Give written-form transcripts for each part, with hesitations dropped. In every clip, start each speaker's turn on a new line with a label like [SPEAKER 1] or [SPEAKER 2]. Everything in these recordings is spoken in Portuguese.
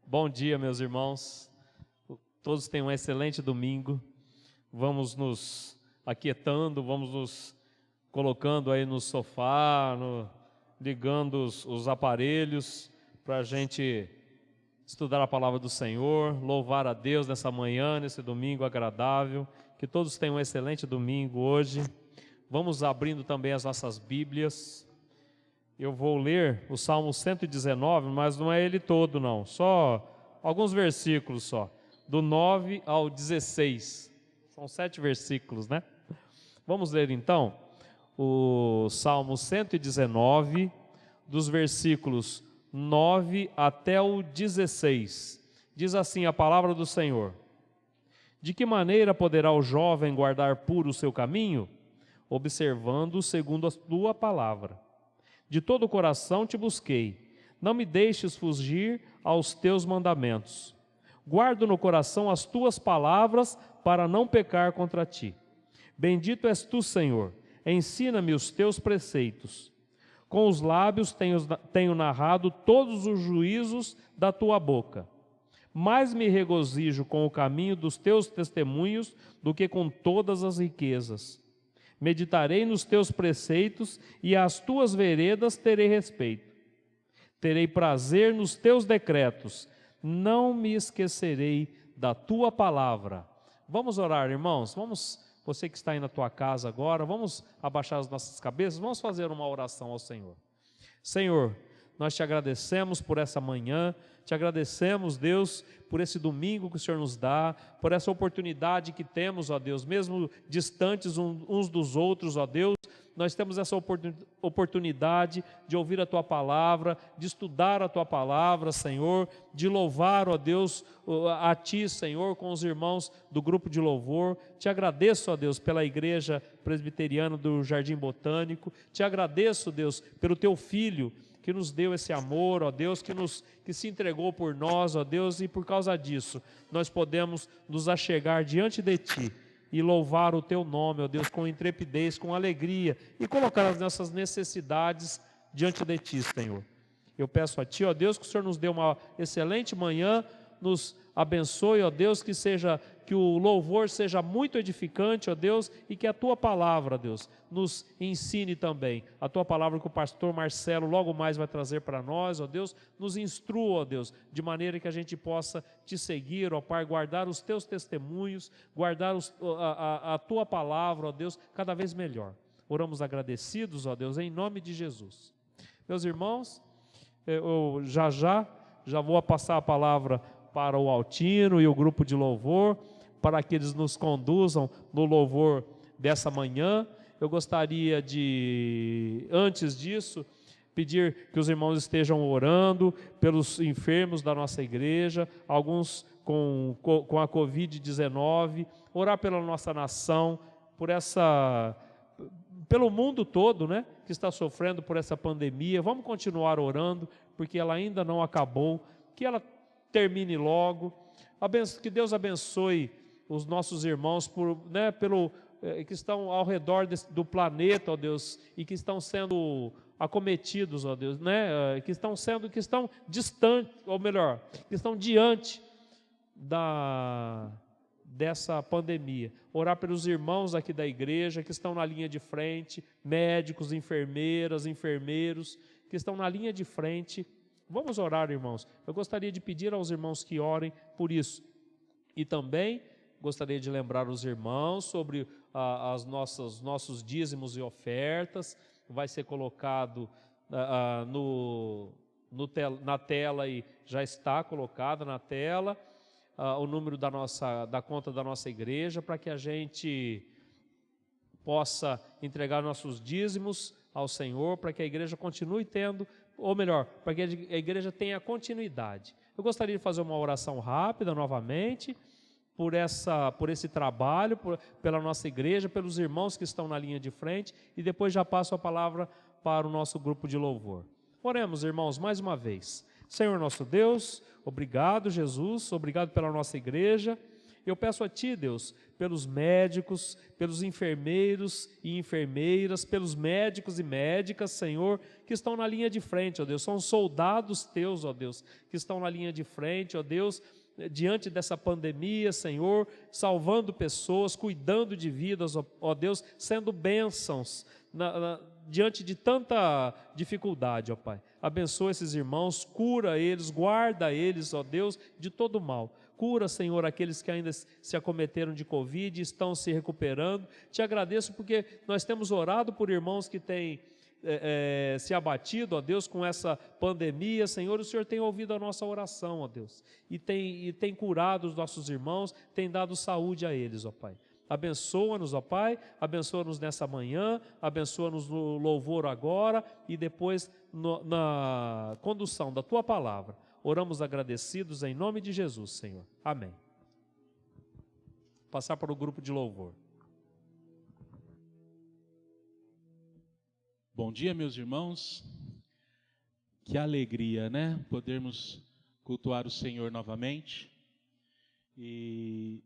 [SPEAKER 1] Bom dia, meus irmãos. Todos tenham um excelente domingo. Vamos nos aquietando, vamos nos colocando aí no sofá, ligando os aparelhos para a gente estudar a palavra do Senhor, louvar a Deus nessa manhã, nesse domingo agradável. Que todos tenham um excelente domingo hoje. Vamos abrindo também as nossas Bíblias. Eu vou ler o Salmo 119, mas não é ele todo não, só alguns versículos só, do 9 ao 16, são 7 versículos, né? Vamos ler então o Salmo 119, dos versículos 9 até o 16, diz assim a palavra do Senhor: De que maneira poderá o jovem guardar puro o seu caminho? Observando segundo a tua palavra. De todo o coração te busquei, não me deixes fugir aos teus mandamentos. Guardo no coração as tuas palavras para não pecar contra ti. Bendito és tu, Senhor, ensina-me os teus preceitos. Com os lábios tenho narrado todos os juízos da tua boca. Mais me regozijo com o caminho dos teus testemunhos do que com todas as riquezas. Meditarei nos teus preceitos e às tuas veredas terei respeito. Terei prazer nos teus decretos, não me esquecerei da tua palavra. Vamos orar, irmãos? Você que está aí na tua casa agora, vamos abaixar as nossas cabeças, vamos fazer uma oração ao Senhor. Senhor, nós te agradecemos por essa manhã, te agradecemos, Deus, por esse domingo que o Senhor nos dá, por essa oportunidade que temos, ó Deus, mesmo distantes uns dos outros, ó Deus, nós temos essa oportunidade de ouvir a Tua Palavra, de estudar a Tua Palavra, Senhor, de louvar, ó Deus, a Ti, Senhor, com os irmãos do grupo de louvor. Te agradeço, ó Deus, pela Igreja Presbiteriana do Jardim Botânico, te agradeço, Deus, pelo Teu Filho, que nos deu esse amor, ó Deus, que se entregou por nós, ó Deus, e por causa disso, nós podemos nos achegar diante de Ti e louvar o Teu nome, ó Deus, com intrepidez, com alegria, e colocar as nossas necessidades diante de Ti, Senhor. Eu peço a Ti, ó Deus, que o Senhor nos dê uma excelente manhã, nos abençoe, ó Deus, que o louvor seja muito edificante, ó Deus, e que a Tua palavra, ó Deus, nos ensine também. A Tua palavra que o pastor Marcelo logo mais vai trazer para nós, ó Deus, nos instrua, ó Deus, de maneira que a gente possa Te seguir, ó Pai, guardar os Teus testemunhos, guardar a Tua palavra, ó Deus, cada vez melhor. Oramos agradecidos, ó Deus, em nome de Jesus. Meus irmãos, eu já vou passar a palavra para o Altino e o grupo de louvor, para que eles nos conduzam no louvor dessa manhã. Eu gostaria de, antes disso, pedir que os irmãos estejam orando pelos enfermos da nossa igreja, alguns com a Covid-19, orar pela nossa nação, pelo mundo todo, né, que está sofrendo por essa pandemia. Vamos continuar orando, porque ela ainda não acabou, que ela termine logo. Que Deus abençoe os nossos irmãos que estão ao redor do planeta, ó Deus, e que estão sendo acometidos, ó Deus, né? Que estão distantes, ou melhor, que estão diante dessa pandemia. Orar pelos irmãos aqui da igreja que estão na linha de frente, médicos, enfermeiras, enfermeiros, que estão na linha de frente. Vamos orar, irmãos. Eu gostaria de pedir aos irmãos que orem por isso. E também gostaria de lembrar os irmãos sobre nossos dízimos e ofertas. Vai ser colocado na tela, e já está colocado na tela o número da conta da nossa igreja, para que a gente possa entregar nossos dízimos ao Senhor, para que a igreja continue tendo, ou melhor, para que a igreja tenha continuidade. Eu gostaria de fazer uma oração rápida novamente, por esse trabalho, pela nossa igreja, pelos irmãos que estão na linha de frente, e depois já passo a palavra para o nosso grupo de louvor. Oremos, irmãos, mais uma vez. Senhor nosso Deus, obrigado, Jesus, obrigado pela nossa igreja. Eu peço a Ti, Deus, pelos médicos, pelos enfermeiros e enfermeiras, pelos médicos e médicas, Senhor, que estão na linha de frente, ó Deus, são soldados Teus, ó Deus, que estão na linha de frente, ó Deus, diante dessa pandemia, Senhor, salvando pessoas, cuidando de vidas, ó Deus, sendo bênçãos diante de tanta dificuldade, ó Pai. Abençoa esses irmãos, cura eles, guarda eles, ó Deus, de todo mal. Cura, Senhor, aqueles que ainda se acometeram de Covid e estão se recuperando. Te agradeço porque nós temos orado por irmãos que têm se abatido, ó Deus, com essa pandemia. Senhor, o Senhor tem ouvido a nossa oração, ó Deus, e tem curado os nossos irmãos, tem dado saúde a eles, ó Pai. Abençoa-nos, ó Pai, abençoa-nos nessa manhã, abençoa-nos no louvor agora e depois na condução da Tua palavra. Oramos agradecidos em nome de Jesus, Senhor. Amém. Passar para o grupo de louvor.
[SPEAKER 2] Bom dia, meus irmãos. Que alegria, né? Podermos cultuar o Senhor novamente. E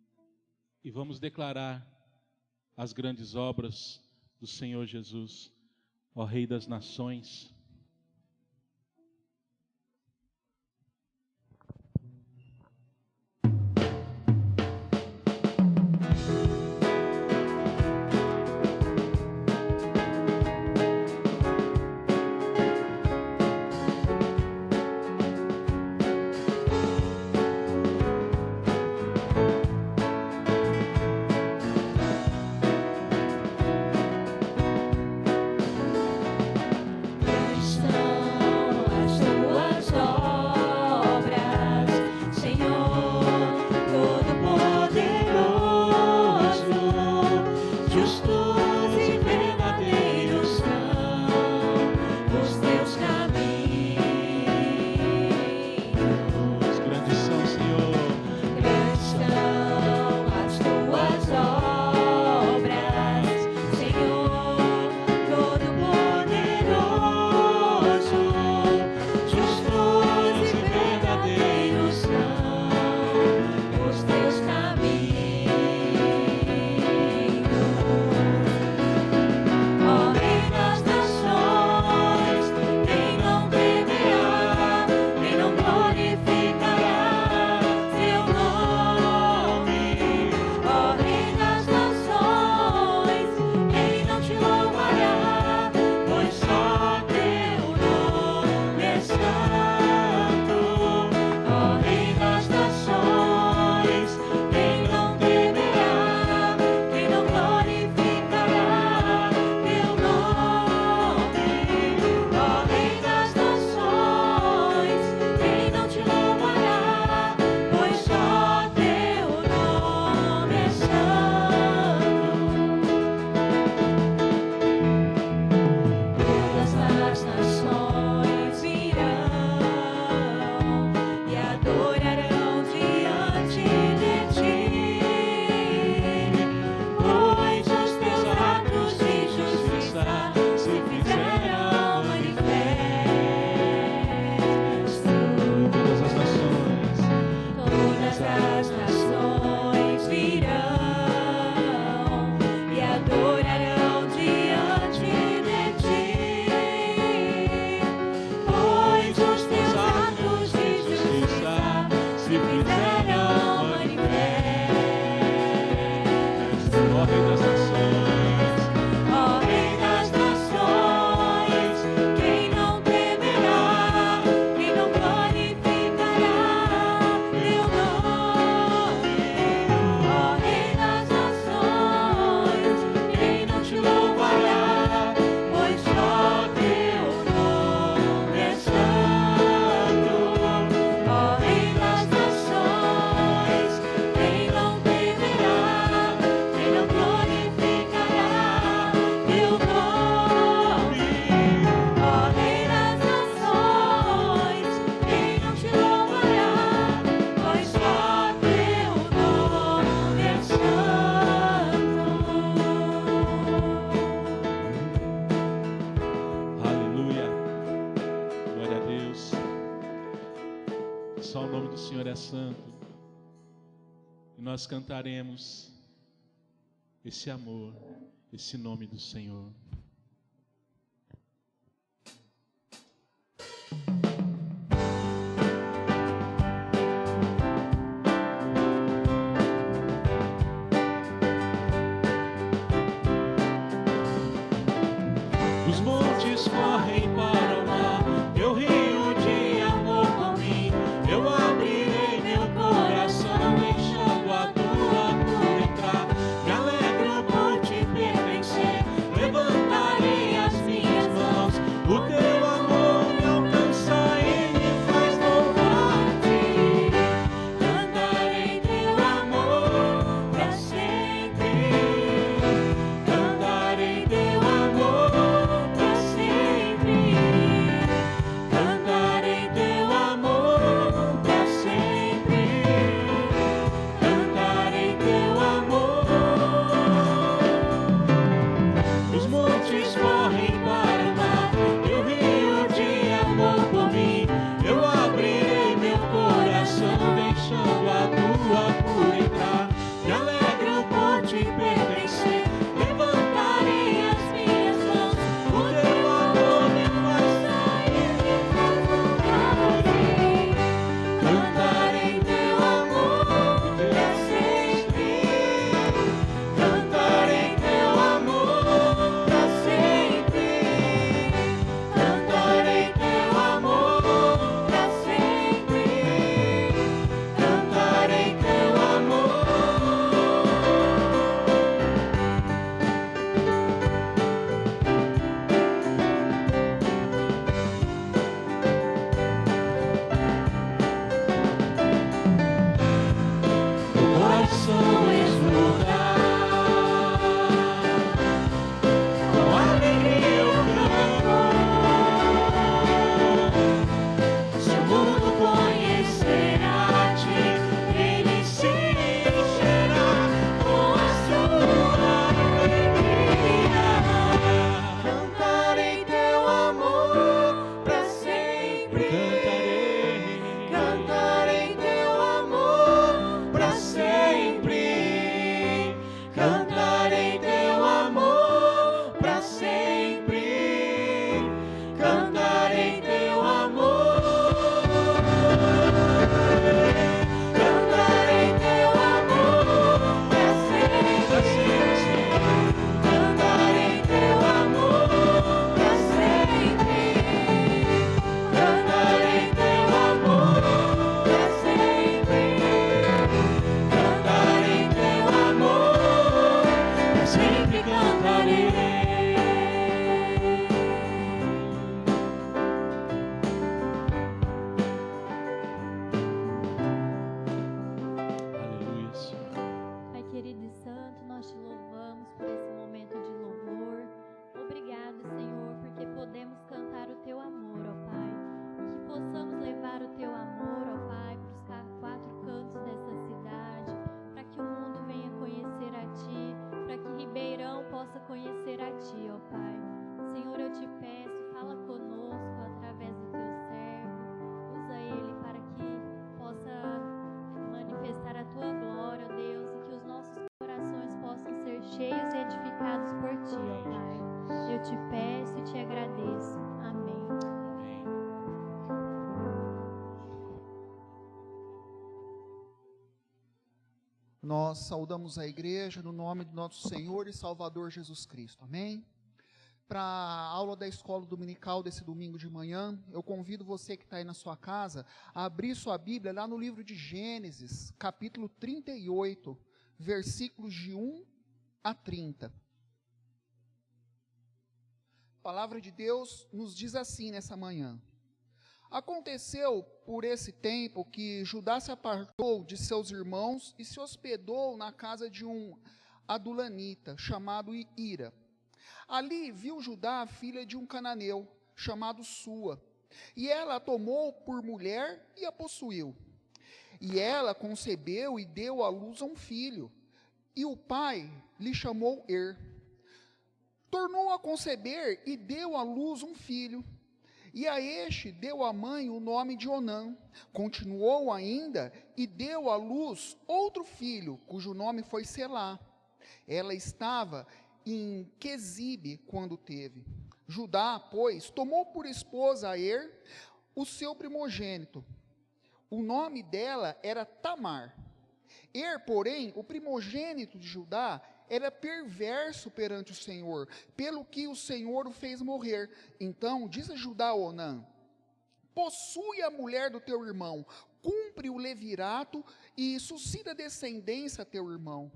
[SPEAKER 2] vamos declarar as grandes obras do Senhor Jesus, ó Rei das Nações. e nós cantaremos esse amor, esse nome do Senhor. Os montes correm para o mar, teu rio de amor por mim. Eu abrirei meu coração, deixando a tua cura entrar. Me alegro por te pertencer, levantarei as minhas mãos. O teu amor me alcança e me faz louvar-te. Cantarei teu amor para sempre. Cantarei teu amor para sempre. Cantarei teu amor para sempre. Cantarei teu amor. Os montes correm para o mar, teu rio de amor por mim. Eu abrirei meu coração, deixando a tua cura entrar. Me alegro por te pertencer, levantarei as minhas mãos. O teu amor me faz sair, me faz voltar. Cantarei teu amor para sempre. Cantarei teu amor para sempre. Cantarei teu amor para sempre. Cantarei teu amor. O coração exultar, com alegria eu canto. Se o mundo conhecer a ti, ele se encherá com a sua alegria. Cantarei teu amor para sempre. Cantarei teu amor para sempre. Cantarei teu amor para sempre. Cantarei teu amor. Cantarei teu amor para sempre. Cantarei teu amor para sempre. Cantarei teu amor para sempre. Cantarei teu amor para sempre. Cantarei. Aleluia, Senhor.
[SPEAKER 3] Pai querido e santo, nós te louvamos por esse momento de louvor. Obrigado, Senhor, porque podemos cantar o teu amor, ó Pai. Que possamos levar o teu amor, ó Pai, para os quatro cantos dessa cidade, para que o mundo venha conhecer a Ti, para que Ribeirão possa conhecer a Ti, ó Pai. Senhor, eu te peço, fala conosco através do teu servo, usa ele para que possa manifestar a tua glória, ó Deus, e que os nossos corações possam ser cheios e edificados por ti, ó Pai. Eu te peço e te agradeço. Amém.
[SPEAKER 2] Amém.
[SPEAKER 4] Nós saudamos a igreja no nome do nosso Senhor e Salvador Jesus Cristo. Amém? Para a aula da escola dominical desse domingo de manhã, eu convido você que está aí na sua casa a abrir sua Bíblia lá no livro de Gênesis, capítulo 38, versículos de 1 a 30. A palavra de Deus nos diz assim nessa manhã: Aconteceu por esse tempo que Judá se apartou de seus irmãos e se hospedou na casa de um adulamita chamado Ira. Ali viu Judá a filha de um cananeu chamado Sua, e ela a tomou por mulher e a possuiu. E ela concebeu e deu à luz a um filho, e o pai lhe chamou Tornou a conceber e deu à luz um filho, E a este deu a mãe o nome de Onã. Continuou ainda e deu à luz outro filho, cujo nome foi Selá. Ela estava em Quezibe quando teve. Judá, pois, tomou por esposa a o seu primogênito. O nome dela era Tamar. Porém, o primogênito de Judá, era perverso perante o Senhor, pelo que o Senhor o fez morrer. Então disse Judá a Onã: possui a mulher do teu irmão, cumpre o levirato e suscita descendência a teu irmão.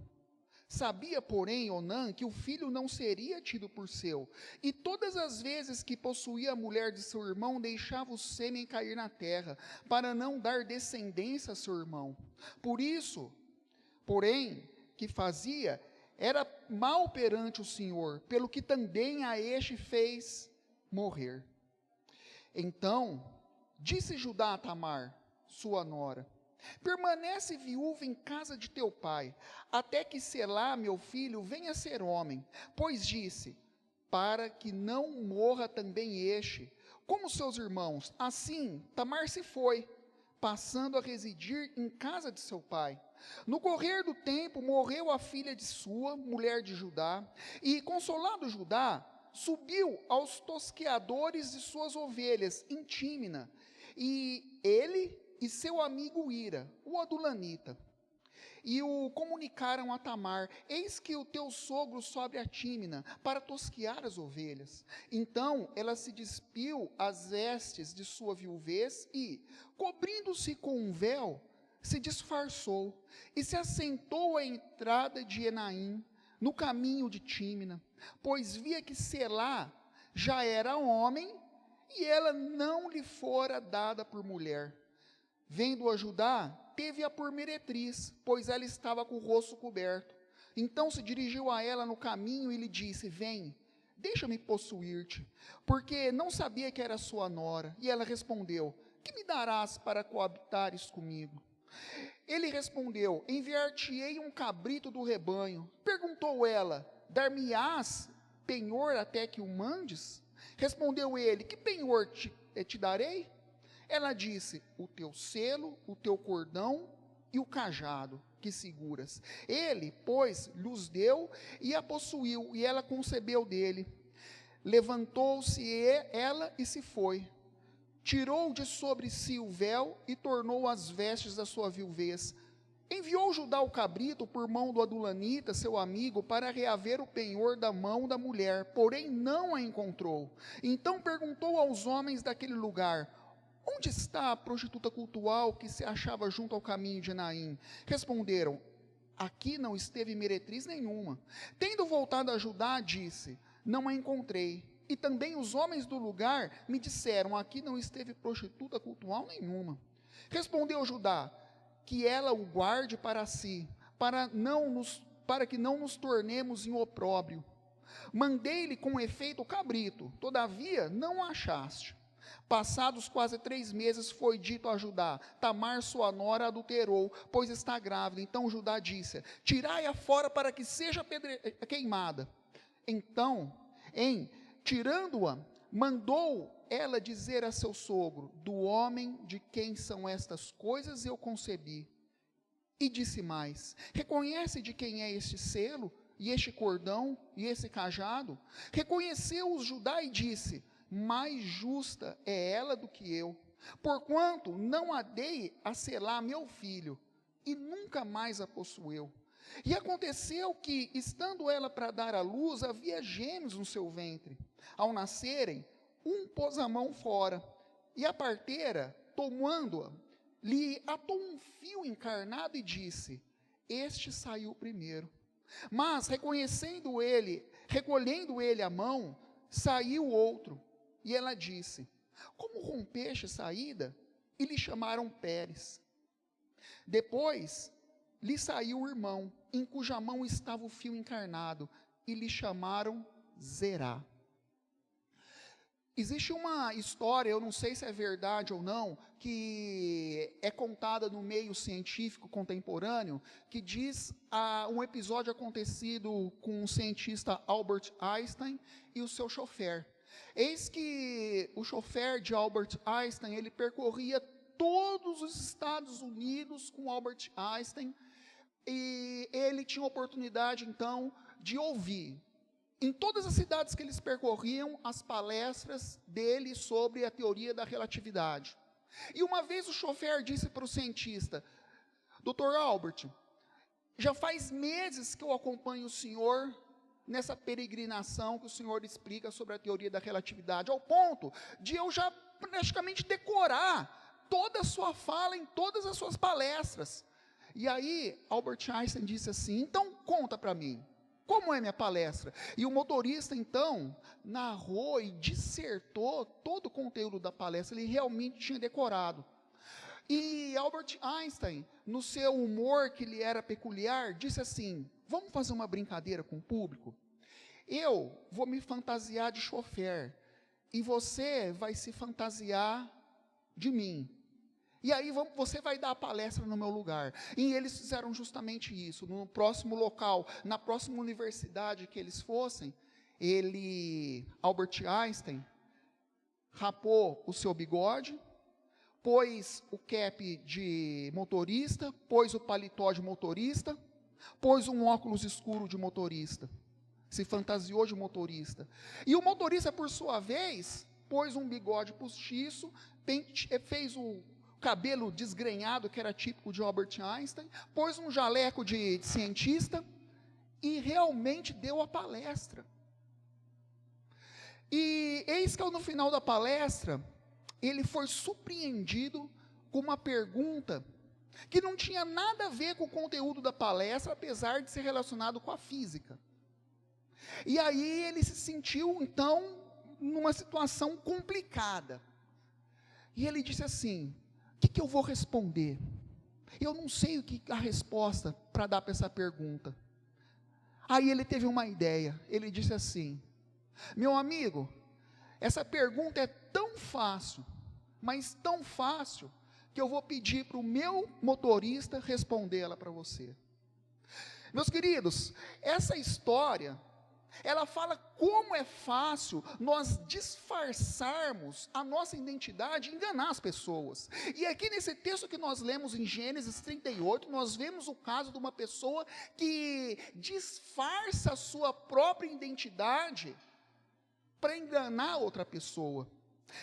[SPEAKER 4] Sabia, porém, Onã que o filho não seria tido por seu, e todas as vezes que possuía a mulher de seu irmão, deixava o sêmen cair na terra, para não dar descendência a seu irmão. Por isso, porém, que fazia, era mal perante o Senhor, pelo que também a este fez morrer. Então, disse Judá a Tamar, sua nora: permanece viúva em casa de teu pai, até que Selá, meu filho, venha a ser homem. Pois disse: para que não morra também este, como seus irmãos. Assim, Tamar se foi, passando a residir em casa de seu pai. No correr do tempo, morreu a filha de sua, mulher de Judá, e, consolado Judá, subiu aos tosqueadores de suas ovelhas, em Tímina, e ele e seu amigo Ira, o adulanita, e o comunicaram a Tamar: eis que o teu sogro sobe a Tímina, para tosquear as ovelhas. Então ela se despiu as vestes de sua viuvez e, cobrindo-se com um véu, se disfarçou, e se assentou à entrada de Enaim, no caminho de Tímina, pois via que Selá já era homem, e ela não lhe fora dada por mulher. Vendo-a Judá, teve-a por meretriz, pois ela estava com o rosto coberto. Então se dirigiu a ela no caminho e lhe disse: vem, deixa-me possuir-te, porque não sabia que era sua nora. E ela respondeu: que me darás para coabitares comigo? Ele respondeu: enviar-te-ei um cabrito do rebanho. Perguntou ela: dar-me-ás penhor até que o mandes? Respondeu ele: que penhor te darei? Ela disse: o teu selo, o teu cordão e o cajado que seguras. Ele, pois, lhes deu e a possuiu, e ela concebeu dele. Levantou-se ela e se foi. Tirou de sobre si o véu e tornou as vestes da sua viuvez. Enviou Judá o cabrito por mão do adulanita, seu amigo, para reaver o penhor da mão da mulher, porém não a encontrou. Então perguntou aos homens daquele lugar: onde está a prostituta cultual que se achava junto ao caminho de Enaim? Responderam: aqui não esteve meretriz nenhuma. Tendo voltado a Judá, disse: não a encontrei. E também os homens do lugar me disseram: aqui não esteve prostituta cultual nenhuma. Respondeu Judá: que ela o guarde para si, para que não nos tornemos em opróbrio. Mandei-lhe com efeito o cabrito, todavia não o achaste. Passados quase 3 meses, foi dito a Judá: Tamar, sua nora, adulterou, pois está grávida. Então Judá disse: tirai-a fora para que seja queimada. Então, tirando-a, mandou ela dizer a seu sogro: do homem de quem são estas coisas eu concebi. E disse mais: reconhece de quem é este selo, e este cordão, e esse cajado? Reconheceu-os Judá e disse: mais justa é ela do que eu, porquanto não a dei a Selá meu filho, e nunca mais a possuiu. E aconteceu que, estando ela para dar à luz, havia gêmeos no seu ventre. Ao nascerem, um pôs a mão fora, e a parteira, tomando-a, lhe atou um fio encarnado e disse: este saiu primeiro. Mas, recolhendo ele a mão, saiu outro. E ela disse: como rompeste saída? E lhe chamaram Pérez. Depois lhe saiu o irmão, em cuja mão estava o fio encarnado, e lhe chamaram Zerá. Existe uma história, eu não sei se é verdade ou não, que é contada no meio científico contemporâneo, que diz um episódio acontecido com o cientista Albert Einstein e o seu chofer. Eis que o chofer de Albert Einstein, ele percorria todos os Estados Unidos com Albert Einstein, e ele tinha a oportunidade, então, de ouvir, em todas as cidades que eles percorriam, as palestras dele sobre a teoria da relatividade. E uma vez o chofer disse para o cientista: Dr. Albert, já faz meses que eu acompanho o senhor nessa peregrinação que o senhor explica sobre a teoria da relatividade, ao ponto de eu já praticamente decorar toda a sua fala em todas as suas palestras. E aí, Albert Einstein disse assim: então conta para mim, como é minha palestra? E o motorista, então, narrou e dissertou todo o conteúdo da palestra, ele realmente tinha decorado. E Albert Einstein, no seu humor que lhe era peculiar, disse assim: vamos fazer uma brincadeira com o público? Eu vou me fantasiar de chofer, e você vai se fantasiar de mim. E aí você vai dar a palestra no meu lugar. E eles fizeram justamente isso. No próximo local, na próxima universidade que eles fossem, Albert Einstein, rapou o seu bigode, pôs o cap de motorista, pôs o paletó de motorista, pôs um óculos escuro de motorista, se fantasiou de motorista. E o motorista, por sua vez, pôs um bigode postiço, fez o cabelo desgrenhado, que era típico de Albert Einstein, pôs um jaleco de cientista e realmente deu a palestra. E eis que no final da palestra, ele foi surpreendido com uma pergunta que não tinha nada a ver com o conteúdo da palestra, apesar de ser relacionado com a física. E aí ele se sentiu, então, numa situação complicada. E ele disse assim: o que eu vou responder? Eu não sei o que a resposta para dar para essa pergunta. Aí ele teve uma ideia, ele disse assim: meu amigo, essa pergunta é tão fácil, mas tão fácil, que eu vou pedir para o meu motorista respondê-la para você. Meus queridos, essa história, ela fala como é fácil nós disfarçarmos a nossa identidade e enganar as pessoas. E aqui nesse texto que nós lemos em Gênesis 38, nós vemos o caso de uma pessoa que disfarça a sua própria identidade para enganar outra pessoa.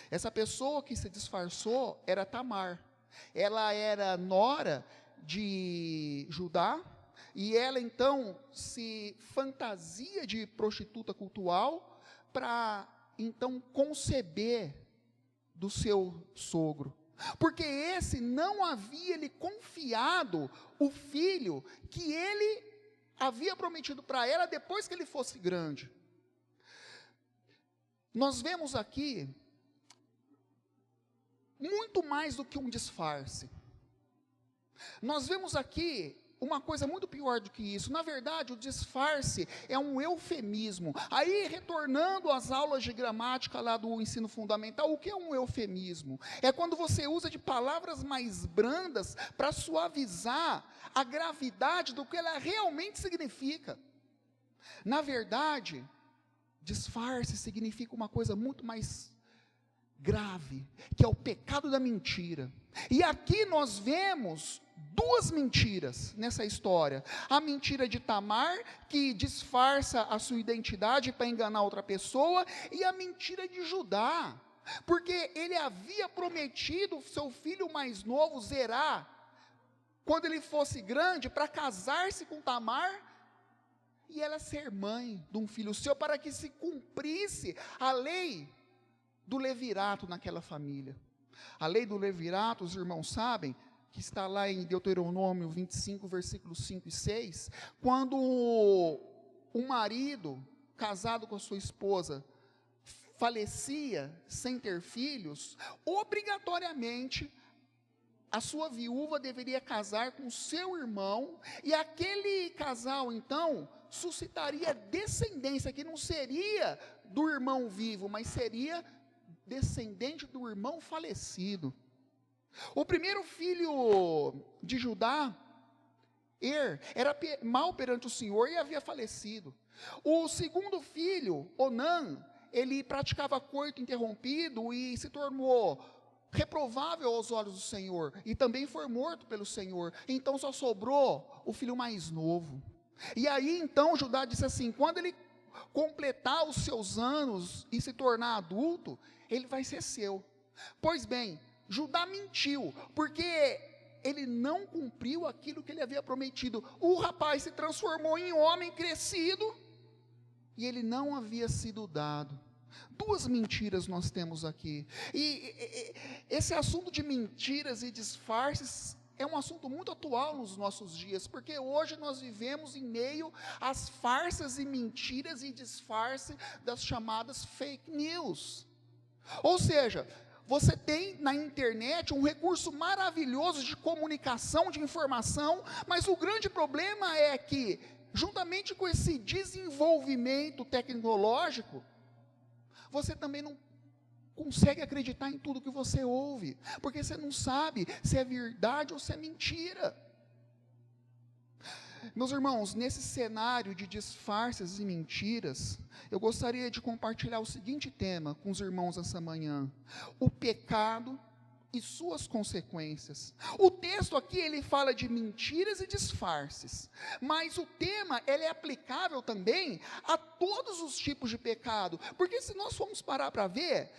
[SPEAKER 4] Essa pessoa que se disfarçou era Tamar. Ela era nora de Judá, e ela então se fantasia de prostituta cultual para então conceber do seu sogro, porque esse não havia lhe confiado o filho que ele havia prometido para ela depois que ele fosse grande. Nós vemos aqui muito mais do que um disfarce. Nós vemos aqui uma coisa muito pior do que isso. Na verdade, o disfarce é um eufemismo. Aí, retornando às aulas de gramática lá do ensino fundamental, o que é um eufemismo? É quando você usa de palavras mais brandas para suavizar a gravidade do que ela realmente significa. Na verdade, disfarce significa uma coisa muito mais grave, que é o pecado da mentira. E aqui nós vemos duas mentiras nessa história: a mentira de Tamar, que disfarça a sua identidade para enganar outra pessoa, e a mentira de Judá, porque ele havia prometido seu filho mais novo, Zerá, quando ele fosse grande, para casar-se com Tamar e ela ser mãe de um filho seu, para que se cumprisse a lei do levirato naquela família. A lei do levirato, os irmãos sabem, que está lá em Deuteronômio 25, versículos 5 e 6, quando um marido, casado com a sua esposa, falecia sem ter filhos, obrigatoriamente, a sua viúva deveria casar com seu irmão, e aquele casal, então, suscitaria descendência, que não seria do irmão vivo, mas seria descendente do irmão falecido. O primeiro filho de Judá, era mau perante o Senhor e havia falecido. O segundo filho, Onã, ele praticava coito interrompido e se tornou reprovável aos olhos do Senhor, e também foi morto pelo Senhor. Então só sobrou o filho mais novo. E aí então Judá disse assim: quando ele completar os seus anos e se tornar adulto, ele vai ser seu. Pois bem, Judá mentiu, porque ele não cumpriu aquilo que ele havia prometido. O rapaz se transformou em homem crescido, e ele não havia sido dado. Duas mentiras nós temos aqui. E esse assunto de mentiras e disfarces é um assunto muito atual nos nossos dias, porque hoje nós vivemos em meio às farsas e mentiras e disfarce das chamadas fake news. Ou seja, você tem na internet um recurso maravilhoso de comunicação, de informação, mas o grande problema é que, juntamente com esse desenvolvimento tecnológico, você também não consegue acreditar em tudo que você ouve, porque você não sabe se é verdade ou se é mentira. Meus irmãos, nesse cenário de disfarces e mentiras, eu gostaria de compartilhar o seguinte tema com os irmãos essa manhã: o pecado e suas consequências. O texto aqui ele fala de mentiras e disfarces, mas o tema ele é aplicável também a todos os tipos de pecado, porque se nós formos parar para ver,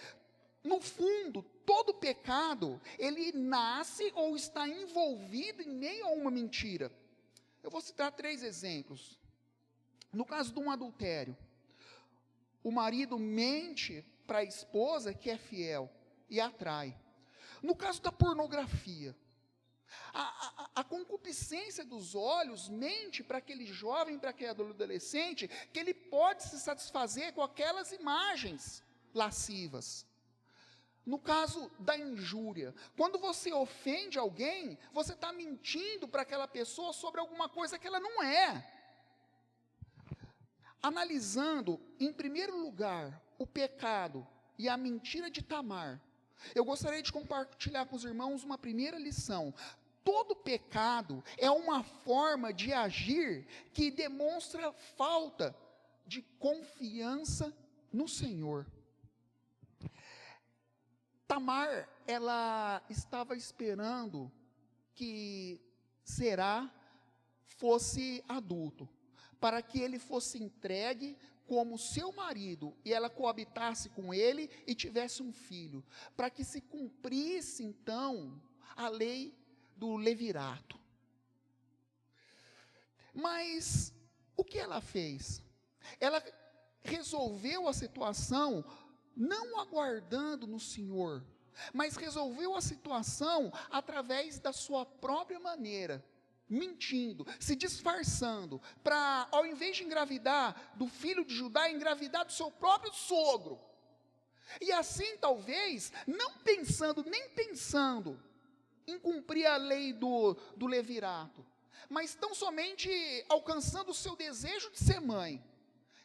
[SPEAKER 4] no fundo, todo pecado, ele nasce ou está envolvido em meio a uma mentira. Eu vou citar 3 exemplos. No caso de um adultério, o marido mente para a esposa que é fiel e a trai. No caso da pornografia, a concupiscência dos olhos mente para aquele jovem, para aquele adolescente, que ele pode se satisfazer com aquelas imagens lascivas. No caso da injúria, quando você ofende alguém, você está mentindo para aquela pessoa sobre alguma coisa que ela não é. Analisando, em primeiro lugar, o pecado e a mentira de Tamar, eu gostaria de compartilhar com os irmãos uma primeira lição. Todo pecado é uma forma de agir que demonstra falta de confiança no Senhor. Tamar, ela estava esperando que Será fosse adulto, para que ele fosse entregue como seu marido, e ela coabitasse com ele e tivesse um filho, para que se cumprisse então a lei do levirato. Mas o que ela fez? Ela resolveu a situação não aguardando no Senhor, mas resolveu a situação através da sua própria maneira, mentindo, se disfarçando, para, ao invés de engravidar do filho de Judá, engravidar do seu próprio sogro. E assim, talvez, nem pensando em cumprir a lei do levirato, mas tão somente alcançando o seu desejo de ser mãe.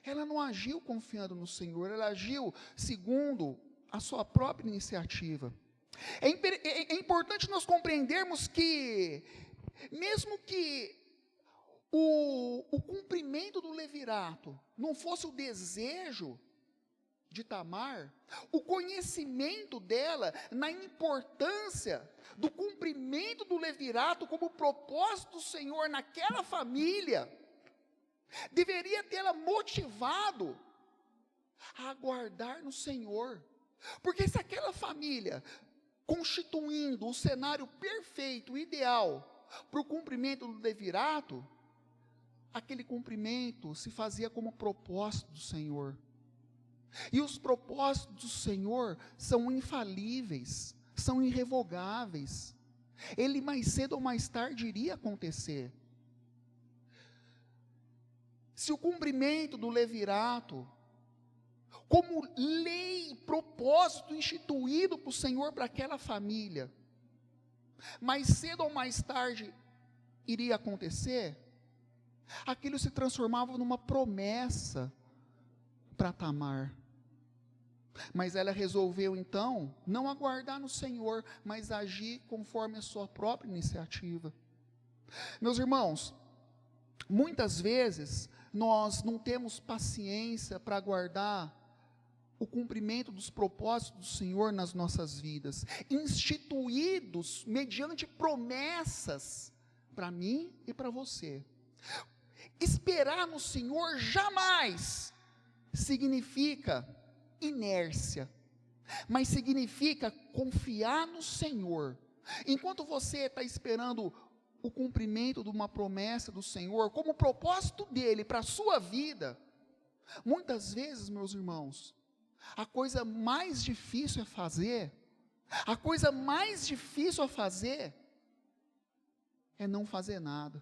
[SPEAKER 4] Ela não agiu confiando no Senhor, ela agiu segundo a sua própria iniciativa. É importante nós compreendermos que, mesmo que o cumprimento do levirato não fosse o desejo de Tamar, o conhecimento dela na importância do cumprimento do levirato como propósito do Senhor naquela família, deveria tê-la motivado a aguardar no Senhor. Porque se aquela família, constituindo o cenário perfeito, ideal, para o cumprimento do levirato, aquele cumprimento se fazia como propósito do Senhor. E os propósitos do Senhor são infalíveis, são irrevogáveis. Ele mais cedo ou mais tarde iria acontecer. Se o cumprimento do levirato, como lei, propósito instituído para o Senhor, para aquela família, mais cedo ou mais tarde iria acontecer, aquilo se transformava numa promessa para Tamar. Mas ela resolveu então não aguardar no Senhor, mas agir conforme a sua própria iniciativa. Meus irmãos, muitas vezes nós não temos paciência para aguardar o cumprimento dos propósitos do Senhor nas nossas vidas, instituídos mediante promessas para mim e para você. Esperar no Senhor jamais significa inércia, mas significa confiar no Senhor. Enquanto você está esperando o cumprimento de uma promessa do Senhor, como propósito dele para a sua vida, muitas vezes, meus irmãos, a coisa mais difícil a fazer é não fazer nada.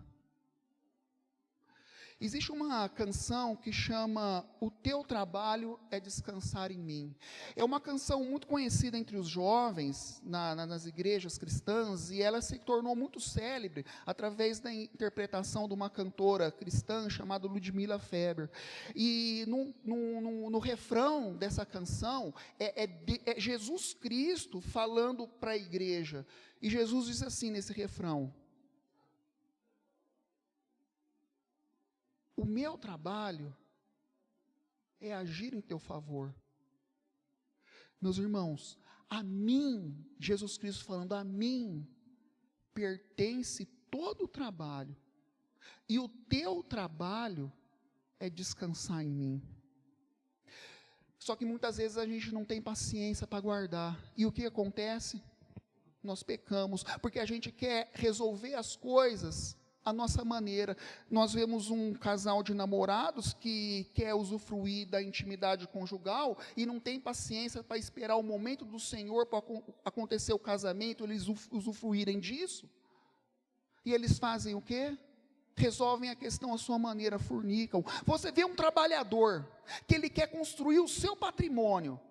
[SPEAKER 4] Existe uma canção que chama O Teu Trabalho é Descansar em Mim. É uma canção muito conhecida entre os jovens, nas igrejas cristãs, e ela se tornou muito célebre através da interpretação de uma cantora cristã chamada Ludmila Feber. E no refrão dessa canção, é Jesus Cristo falando para a igreja. E Jesus diz assim nesse refrão: o meu trabalho é agir em teu favor. Meus irmãos, a mim, Jesus Cristo falando, a mim pertence todo o trabalho, e o teu trabalho é descansar em mim. Só que muitas vezes a gente não tem paciência para guardar, e o que acontece? Nós pecamos, porque a gente quer resolver as coisas a nossa maneira. Nós vemos um casal de namorados que quer usufruir da intimidade conjugal e não tem paciência para esperar o momento do Senhor para acontecer o casamento, eles usufruírem disso. E eles fazem o quê? Resolvem a questão à sua maneira, fornicam. Você vê um trabalhador que ele quer construir o seu patrimônio,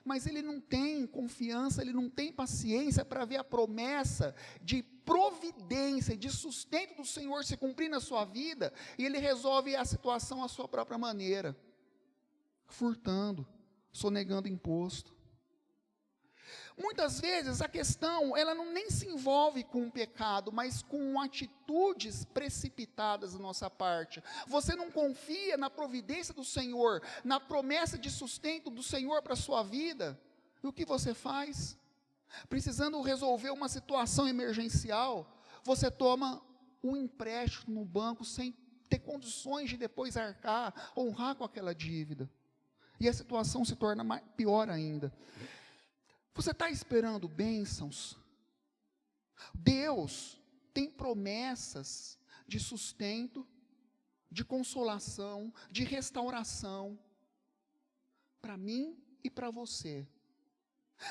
[SPEAKER 4] mas ele não tem confiança, ele não tem paciência para ver a promessa de providência, de sustento do Senhor se cumprir na sua vida, e ele resolve a situação à sua própria maneira, furtando, sonegando imposto. Muitas vezes a questão, ela nem se envolve com o pecado, mas com atitudes precipitadas da nossa parte. Você não confia na providência do Senhor, na promessa de sustento do Senhor para a sua vida, e o que você faz? Precisando resolver uma situação emergencial, você toma um empréstimo no banco sem ter condições de depois honrar com aquela dívida, e a situação se torna pior ainda. Você está esperando bênçãos? Deus tem promessas de sustento, de consolação, de restauração, para mim e para você.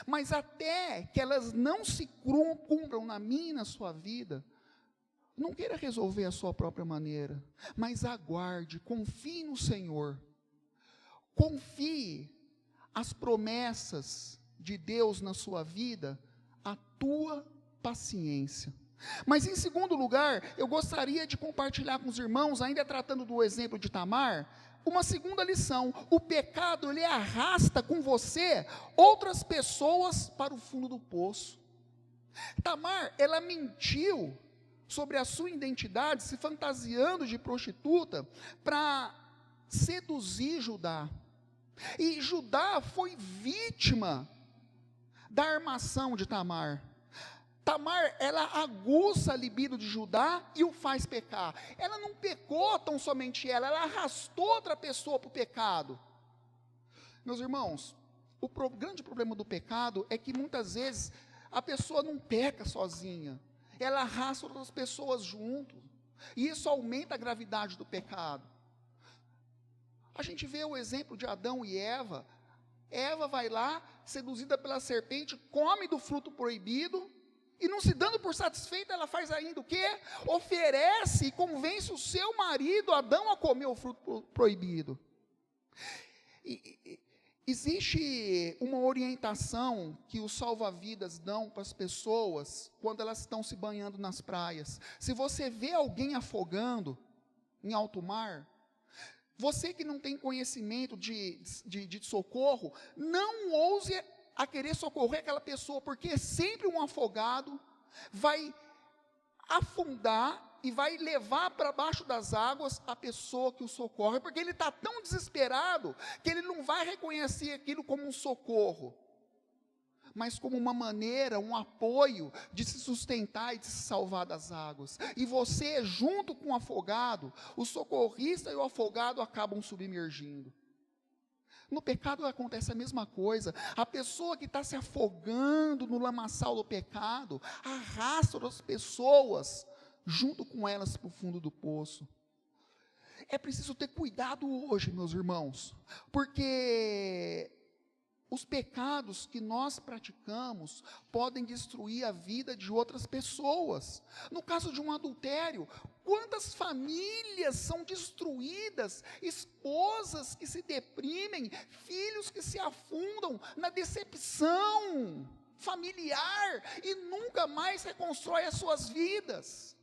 [SPEAKER 4] Mas até que elas não se cumpram na minha e na sua vida, não queira resolver a sua própria maneira, mas aguarde, confie no Senhor. Confie as promessas de Deus na sua vida, a tua paciência. Mas em segundo lugar, eu gostaria de compartilhar com os irmãos, ainda tratando do exemplo de Tamar, uma segunda lição. O pecado, ele arrasta com você outras pessoas para o fundo do poço. Tamar, ela mentiu sobre a sua identidade, se fantasiando de prostituta, para seduzir Judá. E Judá foi vítima da armação de Tamar. Tamar, ela aguça a libido de Judá e o faz pecar. Ela não pecou tão somente ela arrastou outra pessoa para o pecado. Meus irmãos, o grande problema do pecado é que muitas vezes a pessoa não peca sozinha, ela arrasta outras pessoas junto, e isso aumenta a gravidade do pecado. A gente vê o exemplo de Adão e Eva. Eva vai lá, seduzida pela serpente, come do fruto proibido, e não se dando por satisfeita, ela faz ainda o quê? Oferece e convence o seu marido, Adão, a comer o fruto proibido. Existe uma orientação que os salva-vidas dão para as pessoas, quando elas estão se banhando nas praias. Se você vê alguém afogando em alto mar, você que não tem conhecimento de socorro, não ouse a querer socorrer aquela pessoa, porque sempre um afogado vai afundar e vai levar para baixo das águas a pessoa que o socorre, porque ele está tão desesperado que ele não vai reconhecer aquilo como um socorro, mas como uma maneira, um apoio de se sustentar e de se salvar das águas. E você, junto com o afogado, o socorrista e o afogado acabam submergindo. No pecado acontece a mesma coisa. A pessoa que está se afogando no lamaçal do pecado, arrasta outras pessoas junto com elas para o fundo do poço. É preciso ter cuidado hoje, meus irmãos, porque os pecados que nós praticamos podem destruir a vida de outras pessoas. No caso de um adultério, quantas famílias são destruídas, esposas que se deprimem, filhos que se afundam na decepção familiar e nunca mais reconstroem as suas vidas.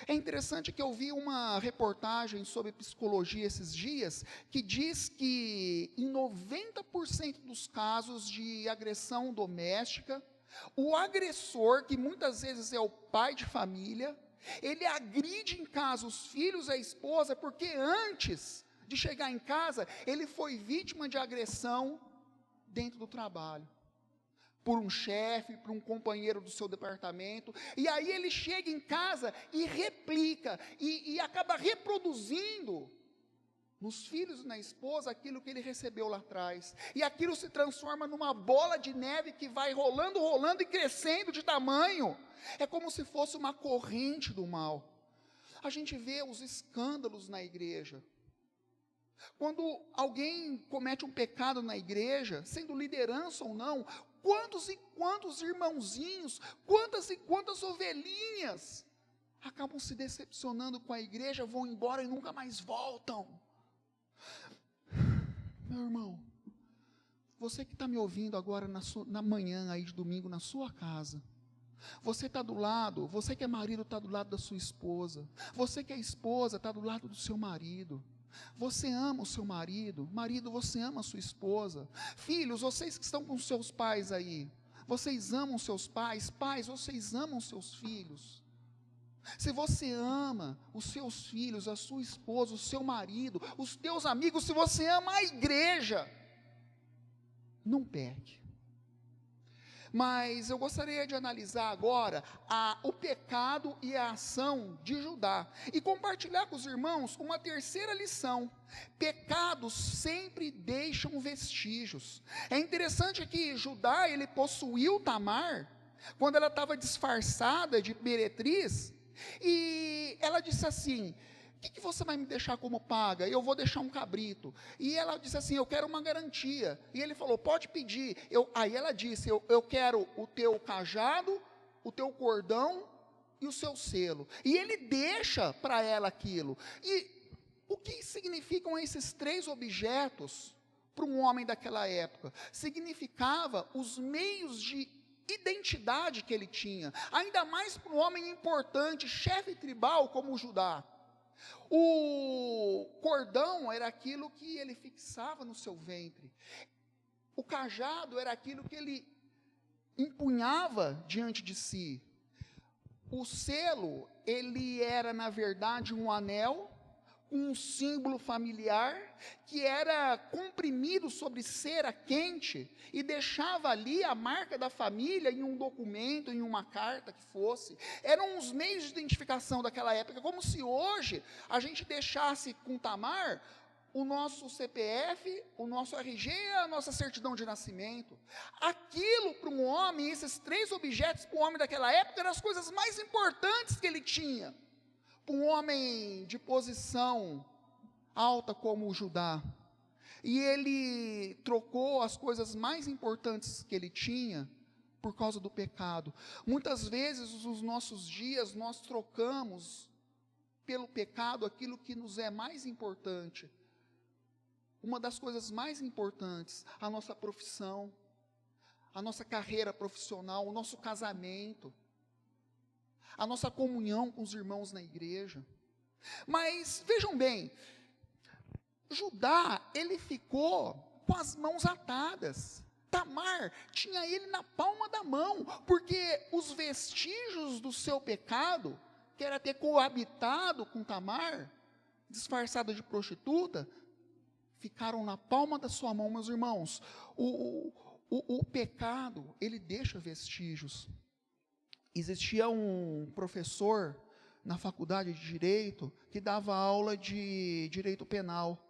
[SPEAKER 4] É interessante que eu vi uma reportagem sobre psicologia esses dias, que diz que em 90% dos casos de agressão doméstica, o agressor, que muitas vezes é o pai de família, ele agride em casa os filhos e a esposa, porque antes de chegar em casa, ele foi vítima de agressão dentro do trabalho. Por um chefe, por um companheiro do seu departamento, e aí ele chega em casa e replica, e acaba reproduzindo nos filhos e na esposa aquilo que ele recebeu lá atrás, e aquilo se transforma numa bola de neve que vai rolando, rolando e crescendo de tamanho, é como se fosse uma corrente do mal. A gente vê os escândalos na igreja. Quando alguém comete um pecado na igreja, sendo liderança ou não, quantos e quantos irmãozinhos, quantas e quantas ovelhinhas acabam se decepcionando com a igreja, vão embora e nunca mais voltam. Meu irmão, você que está me ouvindo agora na manhã aí de domingo na sua casa, você está do lado, você que é marido está do lado da sua esposa, você que é esposa está do lado do seu marido. Você ama o seu marido, marido, você ama a sua esposa, filhos, vocês que estão com seus pais aí, vocês amam seus pais, pais, vocês amam seus filhos. Se você ama os seus filhos, a sua esposa, o seu marido, os teus amigos, se você ama a igreja, não peque. Mas eu gostaria de analisar agora o pecado e a ação de Judá, e compartilhar com os irmãos uma terceira lição. Pecados sempre deixam vestígios. É interessante que Judá, ele possuiu Tamar, quando ela estava disfarçada de meretriz, e ela disse assim: o que você vai me deixar como paga? Eu vou deixar um cabrito. E ela disse assim: eu quero uma garantia. E ele falou: pode pedir. Aí ela disse: eu quero o teu cajado, o teu cordão e o seu selo. E ele deixa para ela aquilo. E o que significam esses três objetos para um homem daquela época? Significava os meios de identidade que ele tinha, ainda mais para um homem importante, chefe tribal como Judá. O cordão era aquilo que ele fixava no seu ventre, o cajado era aquilo que ele empunhava diante de si, o selo, ele era na verdade um anel, um símbolo familiar, que era comprimido sobre cera quente, e deixava ali a marca da família em um documento, em uma carta que fosse. Eram os meios de identificação daquela época, como se hoje a gente deixasse com Tamar o nosso CPF, o nosso RG e a nossa certidão de nascimento. Aquilo para um homem, esses três objetos para o homem daquela época, eram as coisas mais importantes que ele tinha. Um homem de posição alta como o Judá, e ele trocou as coisas mais importantes que ele tinha por causa do pecado. Muitas vezes nos nossos dias nós trocamos pelo pecado aquilo que nos é mais importante. Uma das coisas mais importantes, a nossa profissão, a nossa carreira profissional, o nosso casamento, a nossa comunhão com os irmãos na igreja. Mas, vejam bem, Judá, ele ficou com as mãos atadas. Tamar tinha ele na palma da mão, porque os vestígios do seu pecado que era ter coabitado com Tamar, disfarçada de prostituta, ficaram na palma da sua mão, meus irmãos. O pecado, ele deixa vestígios. Existia um professor na faculdade de Direito que dava aula de Direito Penal,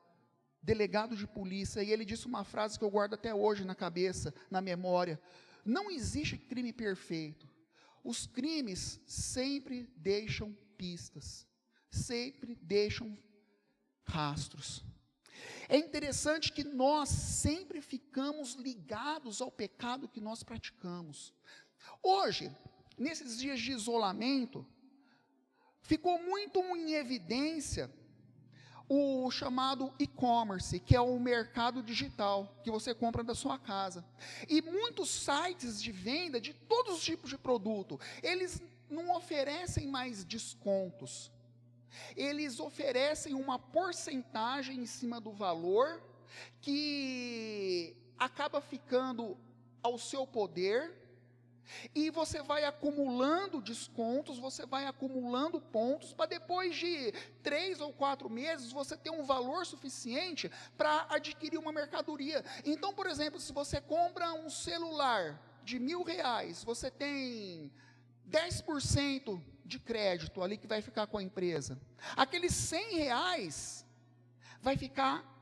[SPEAKER 4] delegado de polícia, e ele disse uma frase que eu guardo até hoje na cabeça, na memória: não existe crime perfeito. Os crimes sempre deixam pistas, sempre deixam rastros. É interessante que nós sempre ficamos ligados ao pecado que nós praticamos. Hoje, nesses dias de isolamento, ficou muito em evidência o chamado e-commerce, que é o mercado digital, que você compra da sua casa. E muitos sites de venda de todos os tipos de produto, eles não oferecem mais descontos. Eles oferecem uma porcentagem em cima do valor, que acaba ficando ao seu poder, e você vai acumulando descontos, você vai acumulando pontos, para depois de 3 ou 4 meses, você ter um valor suficiente para adquirir uma mercadoria. Então, por exemplo, se você compra um celular de R$1.000, você tem 10% de crédito ali que vai ficar com a empresa. Aqueles R$100 vai ficar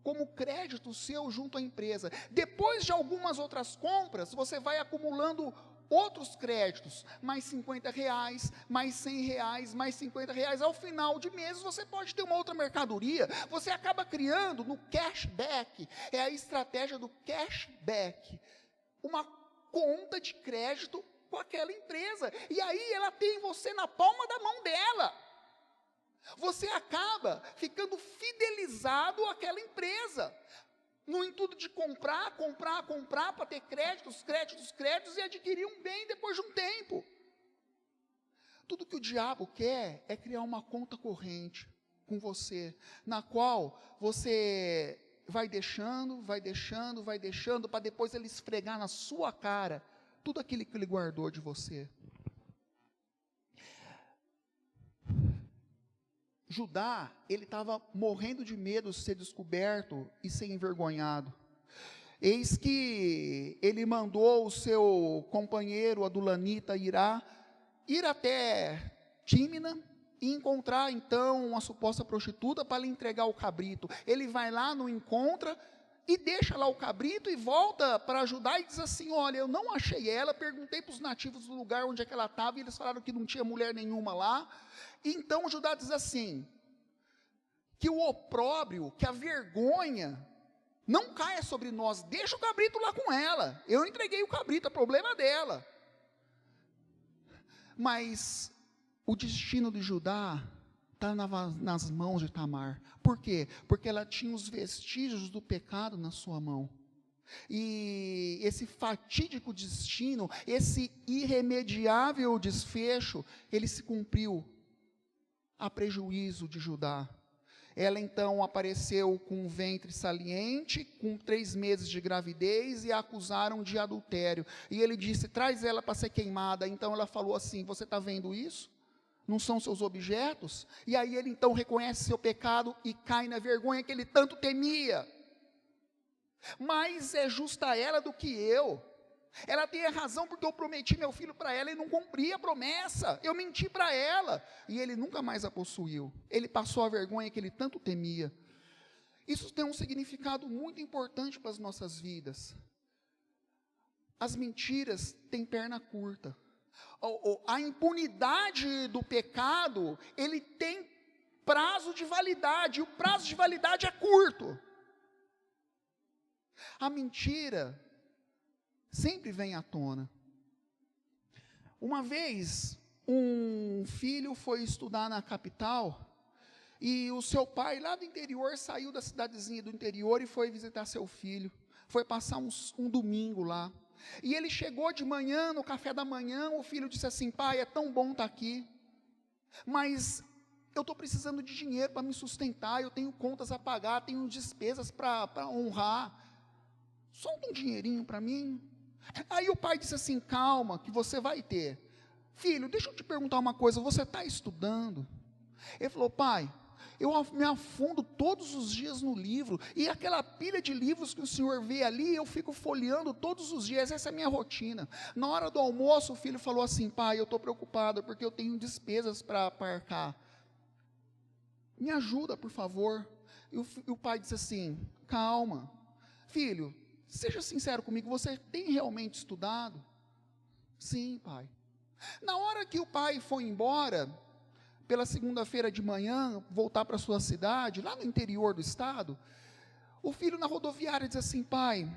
[SPEAKER 4] como crédito seu junto à empresa. Depois de algumas outras compras, você vai acumulando outros créditos, mais R$50, mais R$100, mais R$50. Ao final de mês, você pode ter uma outra mercadoria. Você acaba criando no cashback, é a estratégia do cashback, uma conta de crédito com aquela empresa, e aí ela tem você na palma da mão dela. Você acaba ficando fidelizado àquela empresa, no intuito de comprar, para ter créditos, e adquirir um bem depois de um tempo. Tudo que o diabo quer é criar uma conta corrente com você, na qual você vai deixando, para depois ele esfregar na sua cara tudo aquilo que ele guardou de você. Judá, ele estava morrendo de medo de ser descoberto e ser envergonhado. Eis que ele mandou o seu companheiro Adulanita Irá ir até Tímina e encontrar então uma suposta prostituta para lhe entregar o cabrito. Ele vai lá, não encontra e deixa lá o cabrito e volta para Judá e diz assim: olha, eu não achei ela, perguntei para os nativos do lugar onde é que ela estava, e eles falaram que não tinha mulher nenhuma lá. Então Judá diz assim, que o opróbrio, que a vergonha não caia sobre nós, deixa o cabrito lá com ela, eu entreguei o cabrito, é problema dela. Mas o destino de Judá está nas mãos de Tamar. Por quê? Porque ela tinha os vestígios do pecado na sua mão. E esse fatídico destino, esse irremediável desfecho, ele se cumpriu a prejuízo de Judá. Ela então apareceu com um ventre saliente, com 3 meses de gravidez, e a acusaram de adultério. E ele disse: traz ela para ser queimada. Então ela falou assim: você está vendo isso? Não são seus objetos? E aí ele então reconhece seu pecado e cai na vergonha que ele tanto temia. Mais é justa ela do que eu. Ela tem a razão porque eu prometi meu filho para ela e não cumpri a promessa. Eu menti para ela. E ele nunca mais a possuiu. Ele passou a vergonha que ele tanto temia. Isso tem um significado muito importante para as nossas vidas. As mentiras têm perna curta. A impunidade do pecado, ele tem prazo de validade. E o prazo de validade é curto. A mentira sempre vem à tona. Uma vez, um filho foi estudar na capital, e o seu pai, lá do interior, saiu da cidadezinha do interior e foi visitar seu filho. Foi passar um domingo lá. E ele chegou de manhã, no café da manhã, o filho disse assim: pai, é tão bom estar aqui, mas eu estou precisando de dinheiro para me sustentar, eu tenho contas a pagar, tenho despesas para honrar. Solta um dinheirinho para mim. Aí o pai disse assim: calma, que você vai ter. filho, deixa eu te perguntar uma coisa, você está estudando? Ele falou, pai, eu me afundo todos os dias no livro, e aquela pilha de livros que o senhor vê ali, eu fico folheando todos os dias, essa é a minha rotina. Na hora do almoço, o filho falou assim, pai, eu estou preocupado, porque eu tenho despesas para arcar. Me ajuda, por favor. E o pai disse assim, calma, filho, seja sincero comigo, você tem realmente estudado? Sim, pai. Na hora que o pai foi embora, pela segunda-feira de manhã, voltar para sua cidade, lá no interior do estado, o filho na rodoviária diz assim, pai,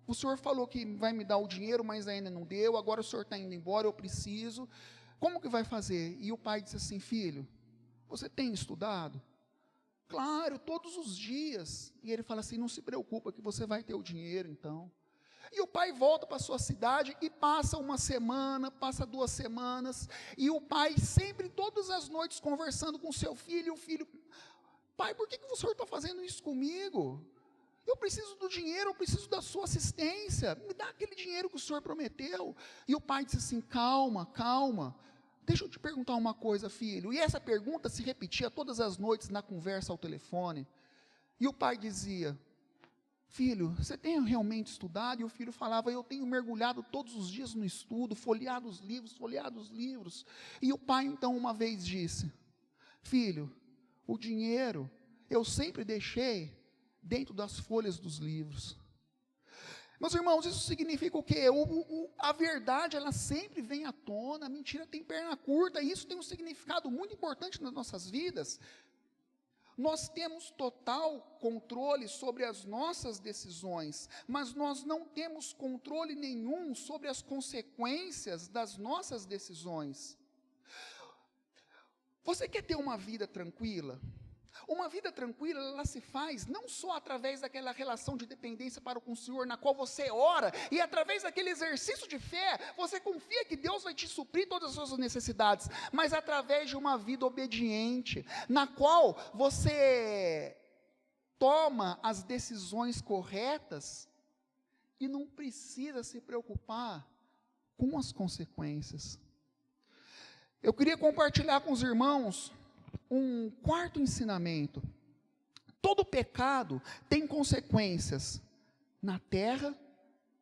[SPEAKER 4] o senhor falou que vai me dar o dinheiro, mas ainda não deu, agora o senhor está indo embora, eu preciso, como que vai fazer? E o pai disse assim, filho, você tem estudado? Claro, todos os dias. E ele fala assim, não se preocupa que você vai ter o dinheiro então. E o pai volta para a sua cidade e passa uma semana, passa 2 semanas, e o pai sempre, todas as noites, conversando com o seu filho, e o filho, pai, por que o senhor está fazendo isso comigo? Eu preciso do dinheiro, eu preciso da sua assistência, me dá aquele dinheiro que o senhor prometeu. E o pai disse assim, calma, calma, deixa eu te perguntar uma coisa, filho. E essa pergunta se repetia todas as noites na conversa ao telefone. E o pai dizia, filho, você tem realmente estudado? E o filho falava, eu tenho mergulhado todos os dias no estudo, folheado os livros. E o pai então uma vez disse, filho, o dinheiro eu sempre deixei dentro das folhas dos livros. Meus irmãos, isso significa o quê? A verdade, ela sempre vem à tona, a mentira tem perna curta, e isso tem um significado muito importante nas nossas vidas. Nós temos total controle sobre as nossas decisões, mas nós não temos controle nenhum sobre as consequências das nossas decisões. Você quer ter uma vida tranquila? Uma vida tranquila, ela se faz não só através daquela relação de dependência para com o Senhor, na qual você ora, e através daquele exercício de fé, você confia que Deus vai te suprir todas as suas necessidades, mas através de uma vida obediente, na qual você toma as decisões corretas, e não precisa se preocupar com as consequências. Eu queria compartilhar com os irmãos um quarto ensinamento. Todo pecado tem consequências na terra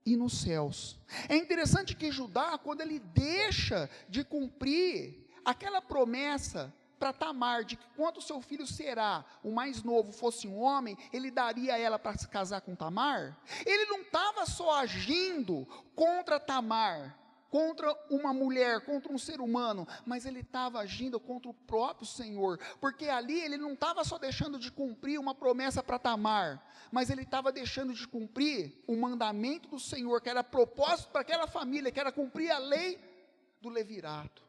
[SPEAKER 4] e nos céus. É interessante que Judá, quando ele deixa de cumprir aquela promessa para Tamar, de que quando seu filho Será, o mais novo, fosse um homem, ele daria ela para se casar com Tamar, ele não estava só agindo contra Tamar, contra uma mulher, contra um ser humano, mas ele estava agindo contra o próprio Senhor, porque ali ele não estava só deixando de cumprir uma promessa para Tamar, mas ele estava deixando de cumprir o mandamento do Senhor, que era propósito para aquela família, que era cumprir a lei do levirato.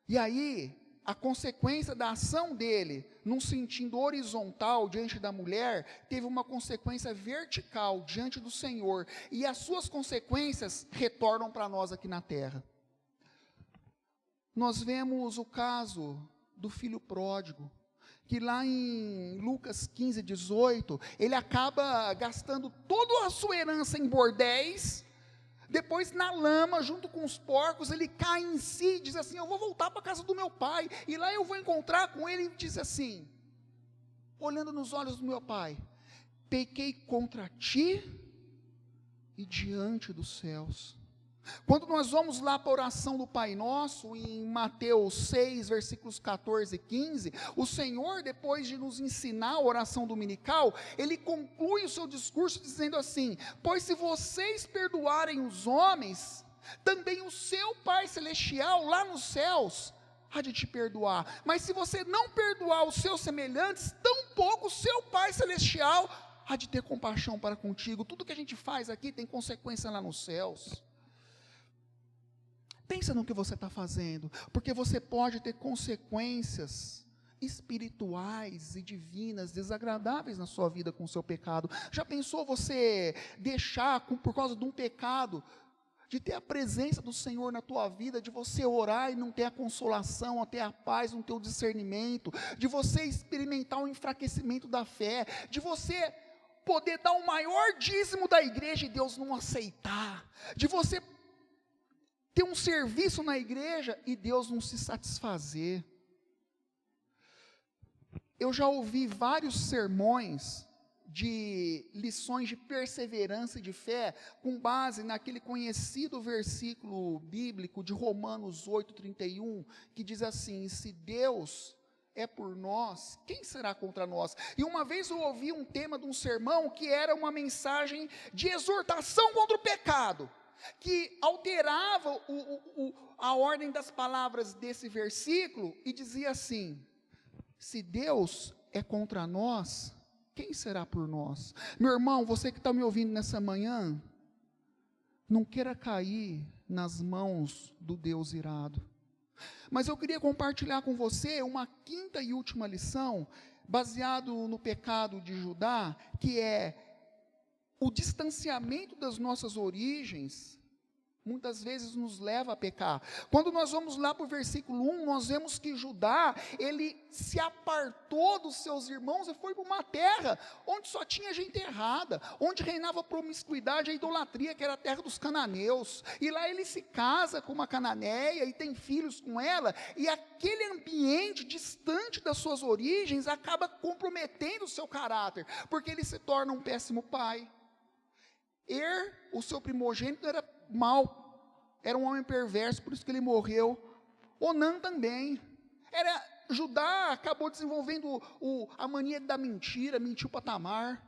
[SPEAKER 4] E aí, a consequência da ação dele, num sentido horizontal diante da mulher, teve uma consequência vertical diante do Senhor, e as suas consequências retornam para nós aqui na terra. Nós vemos o caso do filho pródigo, que lá em Lucas 15, 18, ele acaba gastando toda a sua herança em bordéis. Depois na lama, junto com os porcos, ele cai em si e diz assim, eu vou voltar para a casa do meu pai, e lá eu vou encontrar com ele, e diz assim, olhando nos olhos do meu pai, pequei contra ti e diante dos céus. Quando nós vamos lá para a oração do Pai Nosso, em Mateus 6, versículos 14 e 15, o Senhor, depois de nos ensinar a oração dominical, ele conclui o seu discurso dizendo assim, pois se vocês perdoarem os homens, também o seu Pai Celestial, lá nos céus, há de te perdoar, mas se você não perdoar os seus semelhantes, tampouco o seu Pai Celestial há de ter compaixão para contigo. Tudo que a gente faz aqui tem consequência lá nos céus. Pensa no que você está fazendo, porque você pode ter consequências espirituais e divinas, desagradáveis na sua vida com o seu pecado. Já pensou você deixar, por causa de um pecado, de ter a presença do Senhor na tua vida, de você orar e não ter a consolação, não ter a paz, não ter o discernimento, de você experimentar o enfraquecimento da fé, de você poder dar o maior dízimo da igreja e Deus não aceitar, de você ter um serviço na igreja e Deus não se satisfazer. Eu já ouvi vários sermões de lições de perseverança e de fé, com base naquele conhecido versículo bíblico de Romanos 8:31, que diz assim: se Deus é por nós, quem será contra nós? E uma vez eu ouvi um tema de um sermão que era uma mensagem de exortação contra o pecado, que alterava a ordem das palavras desse versículo e dizia assim: se Deus é contra nós, quem será por nós? Meu irmão, você que está me ouvindo nessa manhã, não queira cair nas mãos do Deus irado. Mas eu queria compartilhar com você uma quinta e última lição, baseado no pecado de Judá, que é o distanciamento das nossas origens, muitas vezes nos leva a pecar. Quando nós vamos lá para o versículo 1, nós vemos que Judá, ele se apartou dos seus irmãos e foi para uma terra onde só tinha gente errada, onde reinava a promiscuidade e a idolatria, que era a terra dos cananeus, e lá ele se casa com uma cananeia e tem filhos com ela, e aquele ambiente distante das suas origens acaba comprometendo o seu caráter, porque ele se torna um péssimo pai. O seu primogênito, era mau, era um homem perverso, por isso que ele morreu. Onã também, Judá acabou desenvolvendo a mania da mentira, mentiu para Tamar,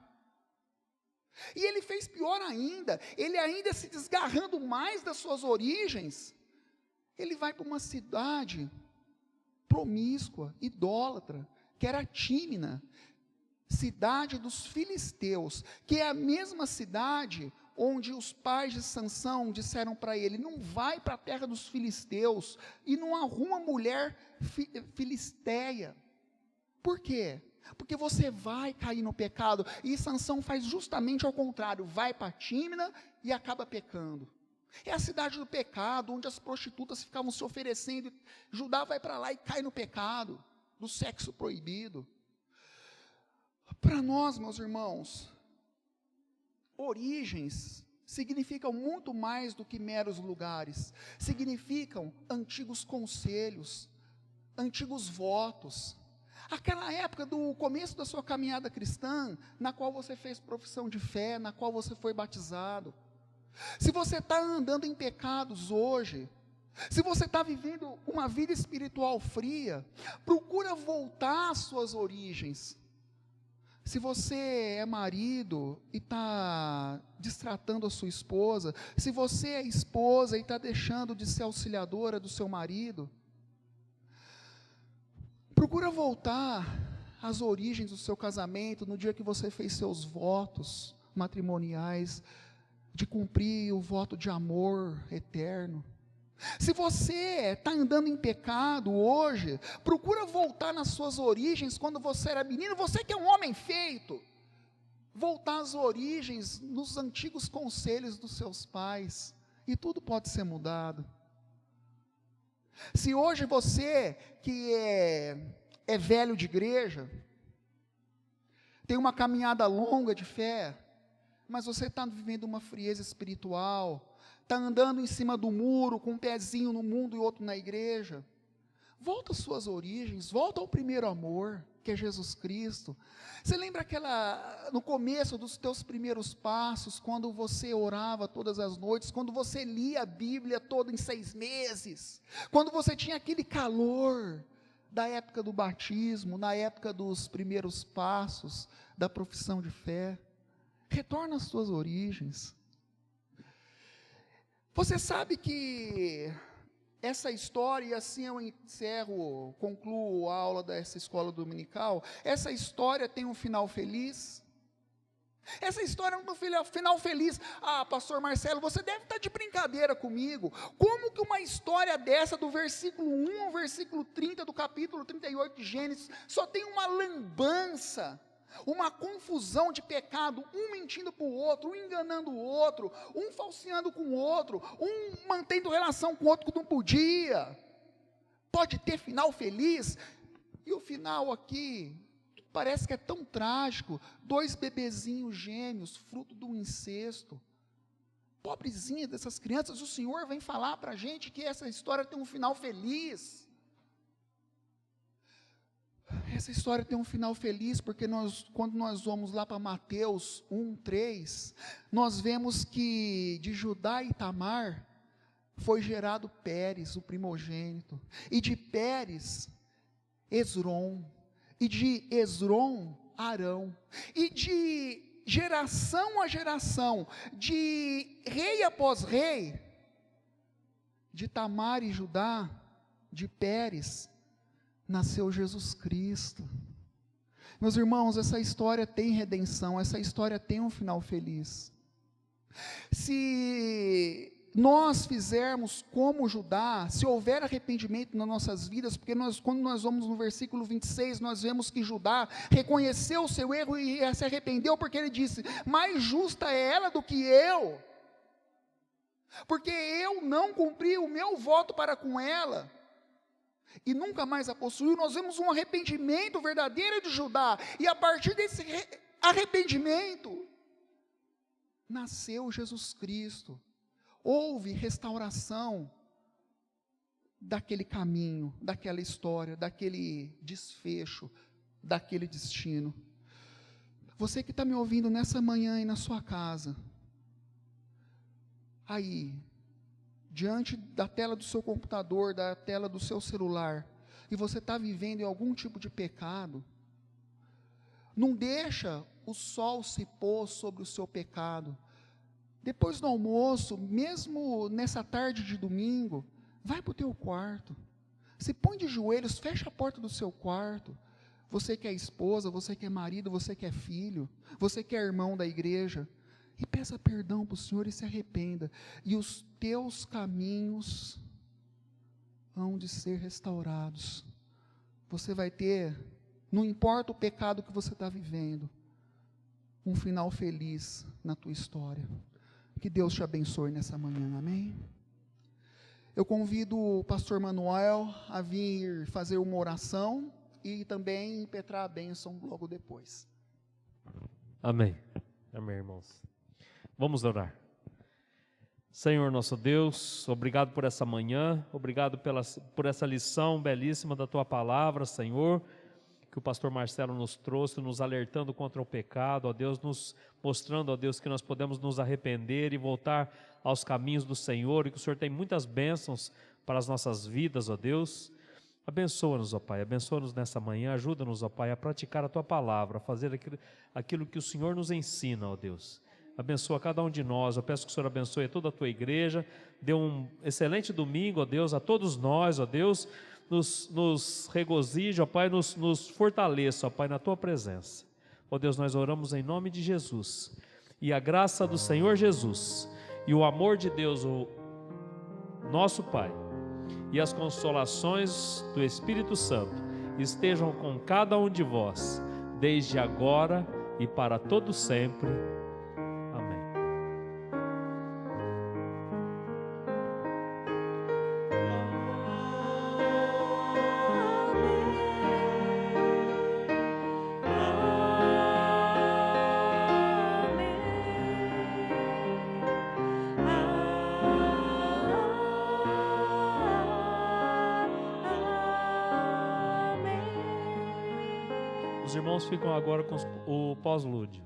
[SPEAKER 4] e ele fez pior ainda, ele ainda se desgarrando mais das suas origens, ele vai para uma cidade promíscua, idólatra, que era Tímina, cidade dos filisteus, que é a mesma cidade onde os pais de Sansão disseram para ele: não vai para a terra dos filisteus e não arruma mulher filisteia. Por quê? Porque você vai cair no pecado. E Sansão faz justamente ao contrário, vai para Tímina e acaba pecando. É a cidade do pecado, onde as prostitutas ficavam se oferecendo. Judá vai para lá e cai no pecado do sexo proibido. Para nós, meus irmãos, origens significam muito mais do que meros lugares, significam antigos conselhos, antigos votos, aquela época do começo da sua caminhada cristã, na qual você fez profissão de fé, na qual você foi batizado. Se você está andando em pecados hoje, se você está vivendo uma vida espiritual fria, procura voltar às suas origens. Se você é marido e está destratando a sua esposa, se você é esposa e está deixando de ser auxiliadora do seu marido, procura voltar às origens do seu casamento, no dia que você fez seus votos matrimoniais, de cumprir o voto de amor eterno. Se você está andando em pecado hoje, procura voltar nas suas origens, quando você era menino, você que é um homem feito, voltar às origens, nos antigos conselhos dos seus pais, e tudo pode ser mudado. Se hoje você, que é velho de igreja, tem uma caminhada longa de fé, mas você está vivendo uma frieza espiritual, está andando em cima do muro, com um pezinho no mundo e outro na igreja, volta às suas origens, volta ao primeiro amor, que é Jesus Cristo. Você lembra no começo dos teus primeiros passos, quando você orava todas as noites, quando você lia a Bíblia toda em 6 meses, quando você tinha aquele calor da época do batismo, na época dos primeiros passos da profissão de fé? Retorna às suas origens. Você sabe que essa história, e assim eu concluo a aula dessa escola dominical, essa história tem um final feliz? Essa história não tem um final feliz. Ah, pastor Marcelo, você deve estar de brincadeira comigo. Como que uma história dessa, do versículo 1 ao versículo 30, do capítulo 38 de Gênesis, só tem uma lambança, uma confusão de pecado, um mentindo para o outro, um enganando o outro, um falseando com o outro, um mantendo relação com o outro que não podia? Pode ter final feliz? E o final aqui parece que é tão trágico. 2 bebezinhos gêmeos, fruto do incesto, pobrezinha dessas crianças, o Senhor vem falar para a gente que essa história tem um final feliz. Essa história tem um final feliz, porque quando nós vamos lá para Mateus 1:3, nós vemos que de Judá e Tamar foi gerado Pérez, o primogênito, e de Pérez, Esrom, e de Esrom, Arão, e de geração a geração, de rei após rei, de Tamar e Judá, de Pérez, nasceu Jesus Cristo. Meus irmãos, essa história tem redenção, essa história tem um final feliz. Se nós fizermos como Judá, se houver arrependimento nas nossas vidas, porque quando nós vamos no versículo 26, nós vemos que Judá reconheceu o seu erro e se arrependeu, porque ele disse: mais justa é ela do que eu, porque eu não cumpri o meu voto para com ela, e nunca mais a possuiu. Nós vemos um arrependimento verdadeiro de Judá, e a partir desse arrependimento, nasceu Jesus Cristo. Houve restauração daquele caminho, daquela história, daquele desfecho, daquele destino. Você que está me ouvindo nessa manhã aí na sua casa, aí, diante da tela do seu computador, da tela do seu celular, e você está vivendo em algum tipo de pecado, não deixa o sol se pôr sobre o seu pecado. Depois do almoço, mesmo nessa tarde de domingo, vai para o teu quarto, se põe de joelhos, fecha a porta do seu quarto. Você que é esposa, você que é marido, você que é filho, você que é irmão da igreja, e peça perdão para o Senhor e se arrependa, e os teus caminhos hão de ser restaurados. Você vai ter, não importa o pecado que você está vivendo, um final feliz na tua história. Que Deus te abençoe nessa manhã, amém? Eu convido o pastor Manuel a vir fazer uma oração e também impetrar a bênção logo depois.
[SPEAKER 1] Amém. Amém, irmãos. Vamos orar. Senhor nosso Deus, obrigado por essa manhã, obrigado por essa lição belíssima da Tua palavra, Senhor, que o pastor Marcelo nos trouxe, nos alertando contra o pecado, ó Deus, nos mostrando, ó Deus, que nós podemos nos arrepender e voltar aos caminhos do Senhor, e que o Senhor tem muitas bênçãos para as nossas vidas, ó Deus. Abençoa-nos, ó Pai, abençoa-nos nessa manhã, ajuda-nos, ó Pai, a praticar a Tua palavra, a fazer aquilo que o Senhor nos ensina, ó Deus. Abençoa cada um de nós, eu peço que o Senhor abençoe toda a Tua igreja, dê um excelente domingo, ó Deus, a todos nós, ó Deus, nos regozije, ó Pai, nos fortaleça, ó Pai, na Tua presença. Ó Deus, nós oramos em nome de Jesus, e a graça do Senhor Jesus, e o amor de Deus, o nosso Pai, e as consolações do Espírito Santo, estejam com cada um de vós, desde agora e para todo sempre. Amém. Os irmãos ficam agora com o pós-lúdio.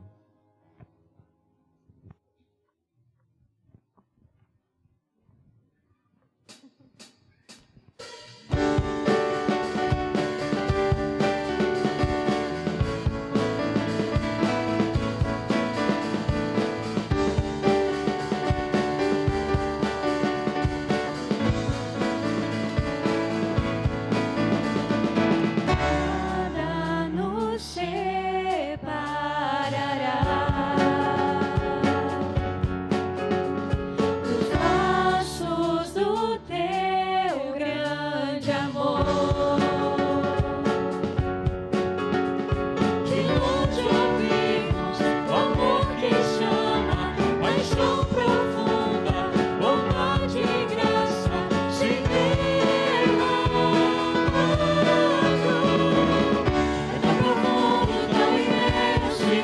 [SPEAKER 5] Nada nos separará dos laços do teu grande amor. De longe ouvimos o amor que chama, paixão profunda, vontade e graça se derramando. É tão profundo, tão imenso e